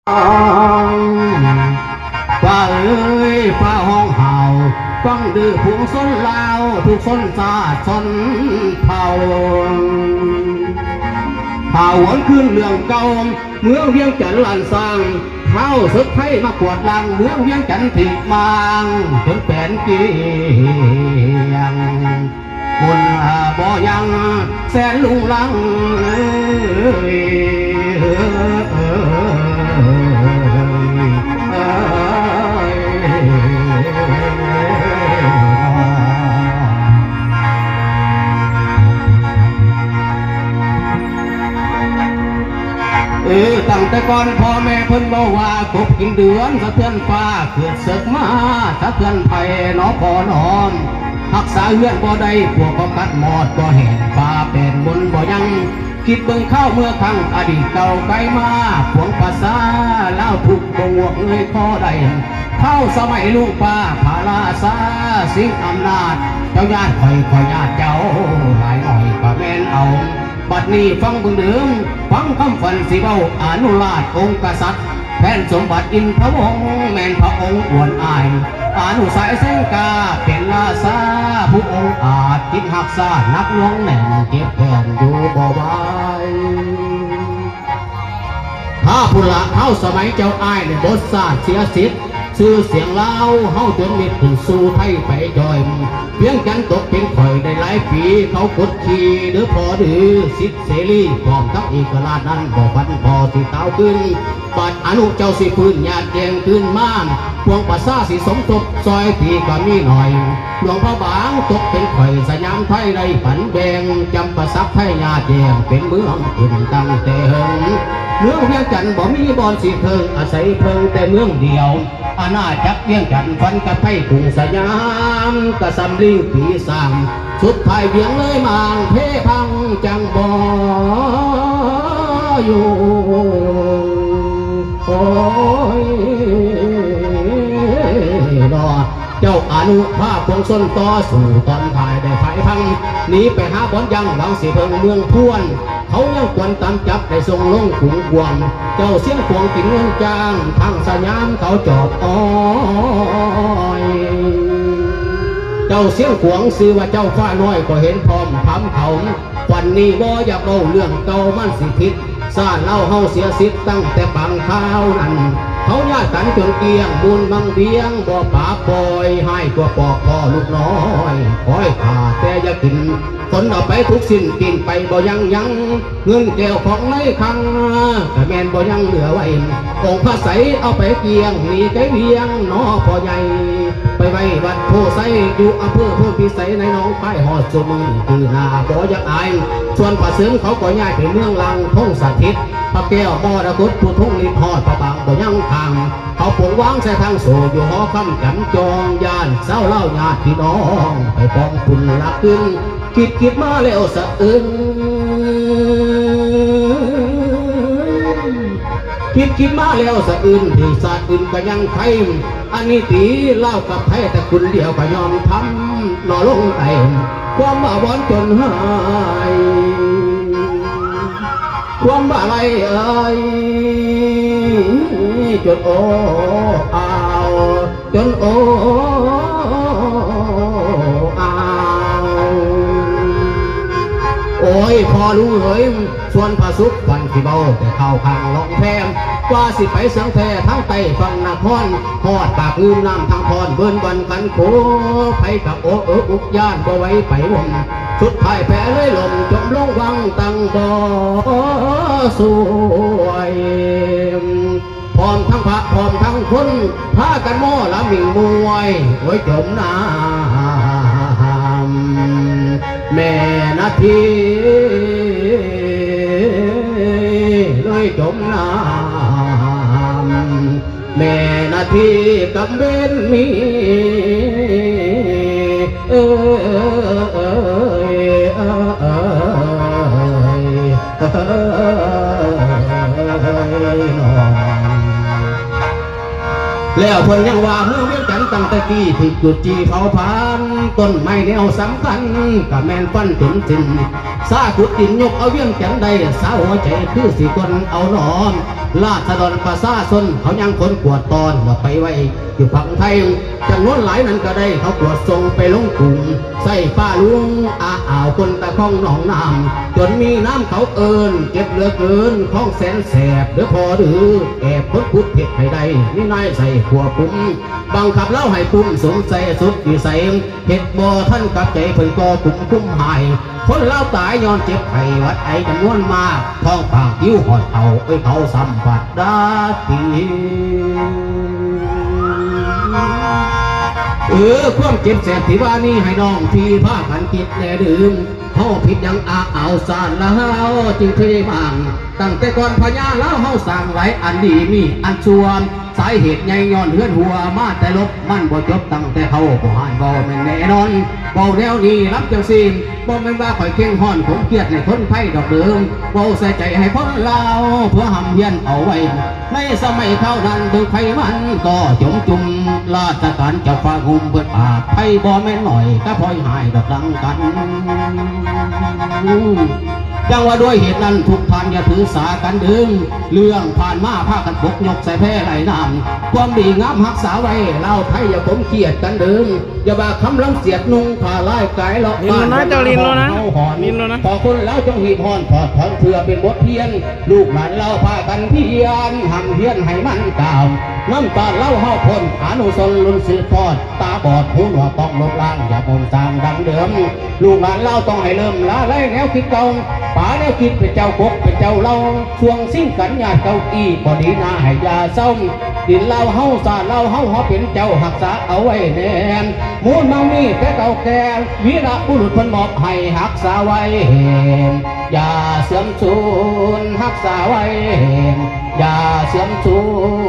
ป้าเอ้ยป้าห้องเห่าฟังดื้อผงส้นลาวทุกส้นซาส้นเผาเผาวนขึ้นเรื่องเก่าเมืองเวียงจันทร์ลานสร้างเท้าศึกไทยมากวดลังเมืองเวียงจันทร์ถิบางจนแผ่นเกียงคนบ่ยังแสนลุงลังตั้งแต่ก่อนพ่อแม่เพิ่นบอกว่ากบกินเดือนสะเทือนฟ้าเกิดศึกมาสะเทือนไปหนอพอนอนรักษาเฮือนบ่ได้พวกก็กัดหมอดก็แห่งฟ้าเป็นบนบ่ยังคิดเบิ่งเข้าเมื่อครั้งอดีตเก่าไกลมาพวงภาษาเล่าทุกบ่งวกเงยคอได้เข้าสมัยลุงป้าพาลาซาสิงอำนาจเจ้าญาติคอยญาติเจ้าหลายหน่อยก็แม่นเอาบัดนี้ฟังเบิ่งเดิมฟังคำฝันสิเบ้าอนุราชองค์กษัตริย์แผ่นสมบัติอินทวงศ์แม่นพระองค์อวนอายอนุสายแสงกาเป็นราชาผู้องค์อาจจิตหักษานักหลวงแน่นเก็บแผ่นอยู่บ่ไหวถ้าผู้ละเฮาสมัยเจ้าอ้ายในบทศาสตร์เสียสิทธิ์ชื่อเสียงเล่าเฮาจนมิตรถึงสู่ไทยไปจอยเพียงจันตกเป็นข่อยได้หลายปีเขากดขี่หรือพอดื้อสิทธิเสรีพร้อมทั้งเอกราชนั้นบอกพันพอสิเต้าขึ้นบัดอนุเจ้าสิพื้นญาติแดงขึ้นม่านพวงปัสสาสิสมทบซอยทีก็มีหน่อยหลวงพระบางตกเป็นข่อยสยามไทยได้ผันแบงจำประสักไทยญาติแดงเป็นเมืองขึ้นตั้งแต่เฮิงเมืองเวียงจันทร์บ่มีบอนสีเทิงอาศัยเพิงแต่เมืองเดียวอาณาจักรเวียงจันทร์ฟันกับไทยกรุงสยามกระซำลิงผีสามสุดท้ายเวียงเลยมางเพพังจังบ่อยู่โอ้ยรอเจ้าอนุภาพพวงส้นต่อสู่ตอนถ่ายได้ไผ่พังหนีไปหาบอนยังหวังสิเพิงเมืองพวนเขายังควรตามจับได้ส่งลงขุนกวงเจ้าเสียงขวงติ่งเงินจางทางสยามเขาจอบอ้อยเจ้าเสียงขวงซื้อว่าเจ้าฟ้าน้อยก็เห็นพร้อมทำเขาวันนี้บ่อยากเล่าเรื่องเก่ามันสิผิดซาเล่าเฮาเสียสิทธิ์ตั้งแต่ปังข้าวนั้นเขาญาติกันจนเกียงบุญบังเบียงบ่ป่าปล่อยให้ตัวปอกพ่อลูกน้อยคอยขาแต่อย่ากินคนเอาไปทุกสิ้นกินไปบ่ยังเงินแก้วของในคลังแต่แม่นบ่ยังเหลือไว้องค์พระใสเอาไปเกียงนี่ไกเวียงน้อพ่อใหญ่ไปไว้วัดโพไซอยู่อำเภอโพธิไสในน้องป้ายหอดสมือคือหน้าบ่อยากอายส่วนป่าเสริมเขาก็ย้ายไปเมืองลังทงสถิตพระแก้วมรกตผู้ทุ่งลิบหอดพระบางบ่ยังทางเขาปงวางใส่ทางโสอยู่หอคำกันจองย่านเศร้าเล่าญาติพี่น้องไปปองคุณรักขึ้นคิดมาแล้วสะอึนคิดมาแล้วสะอื่นที่ศาสตร์อื่นก็ยังไทยอันนี้ตีเล่ากับไทยแต่คุณเดียวก็ยอมทำหน่อลงไตความบ้าบอนจนหายความบ้าอะไรเอ่ยจนโอ้เอาจนโอ้โอ้ยพอรู้เฮ้ยส่วนผาสุกฟันที่เบาแต่เข้าข้างลองแพมกว่าสิไปเสียงแท้ทั้งไตฟังนครหอดปากลืมน้ำทางพรเบิ้นวันกันโคไปกับโออุกย่านบ่ไว้ไปวงสุดท้ายแพ้เลยลมจมลงวังตั้งบ่อสวยพร้อมทั้งพระพร้อมทั้งคนพากันโม่ละมิ่งมวยโอ้ยจมน้ำแม่นาทีเลยจมน้ำแม่นาทีกับเบนมีแล้วเพิ่นยังว่าเมื่อเวียงจันทร์ตั้งแต่กี้ที่จุดจีเผาพานต้นไม้แนวสำคัญกับแมนฟันถึงสิ้นซาขุดดินยกเอาเวียงจันทร์ได้สาวหัวใจคือสิคนเอานอน ราษฎรประชาชนเขายังคนกวดตอนเราไปไว้อยู่ฝั่งไทยจำนวนหลายนั้นก็ได้เขากวดส่งไปลงกรุงใส่ป้าลุงอ่าวคนตะข้องหนองน้ำจนมีน้ำเขาเอิญเก็บเหลือเกินข้องแสนแสบเดือพอดื้อแอบพ้นพุทธเผ็ดให้ได้นี่นายใส่ขัวปุ้มบังคับเล่าให้ปุ้มสงสัยสุดวิสัยเห็ดบ่ท่านกับใจเพิ่นก็ปุ้มคุ้มหายคนเล่าตายย้อนเจ็บไข้วัดไอจำนวนมากท้องปากยิ้วหอดเขาสัมผัสได้ความเจ็บแสบที่ว่านี่ให้น้องพี่พากันคิดแน่ดื่มเฮาผิดยังเอาสารแล้วจึงเคยบางตั้งแต่ก่อนพญาแล้วเฮาสั่งไว้อันดีมีอันชวนสาเหตุใหญ่ย้อนเฮือนหัวมาแต่ลบมันบ่จบตั้งแต่เขาบ่หานบ่แม่นแน่นอนบ่แล้วนี่รับจังซีมบ่แม่นว่าข่อยเข่งฮ้อนผมเครียดในคนไผดอกเดิมบ่ใส่ใจให้พ้นลาวเพื่อหำเฮียนเอาไว้ในสมัยเขานั้นเบิ่งไผมันก็จมจุ่มราชการเจ้าฟ้าหุมเบิดปากไผบ่แม่นหน่อยก็พลอยหายดอกดังกันจังว่าด้วยเหตุนั้นทุกท่านอย่าถือสากันดึงเรื่องผ่านมาพากันบกยกใส่แพ้ไหลน้ำความดีงามหักษาไว้เล่าไทยอย่าผมเกียดกันดึงอย่าบาคำล้ำเสียดนุ่งผ่าลายกายหลอกบ้านลินแล้วนะพอคนแล้วจงหีบหอนถอดถอนเพื่อเป็นบทเพียนลูกหลานเล่าพากันเพียนหันเพียนให้มันกล่าวน้ำตาเล่าเฮาพ้นอนุสนลุนสืบทอดตาบอดหูหนวกต้องลบล้างอย่าบ่มสร้างดังเดิมลูกหลานเล่าต้องให้เริ่มละไล่แนวคิดเก่าป่าแนวคิดเป็นเจ้าบกเป็นเจ้าเล่าช่วงสิ้นกันญาติเก้าอี้พอดีนาให้ยาเศร้าดินเล่าเฮาสาเล่าเฮาเป็นเจ้าหักษาเอาไว้แน่นมูลเมามีแต่เก่าแก่วีระบุรุษเพิ่นมอบให้หักษาไว้อย่าเสื่อมสูญหักษาไว้อย่าเสื่อมสูญ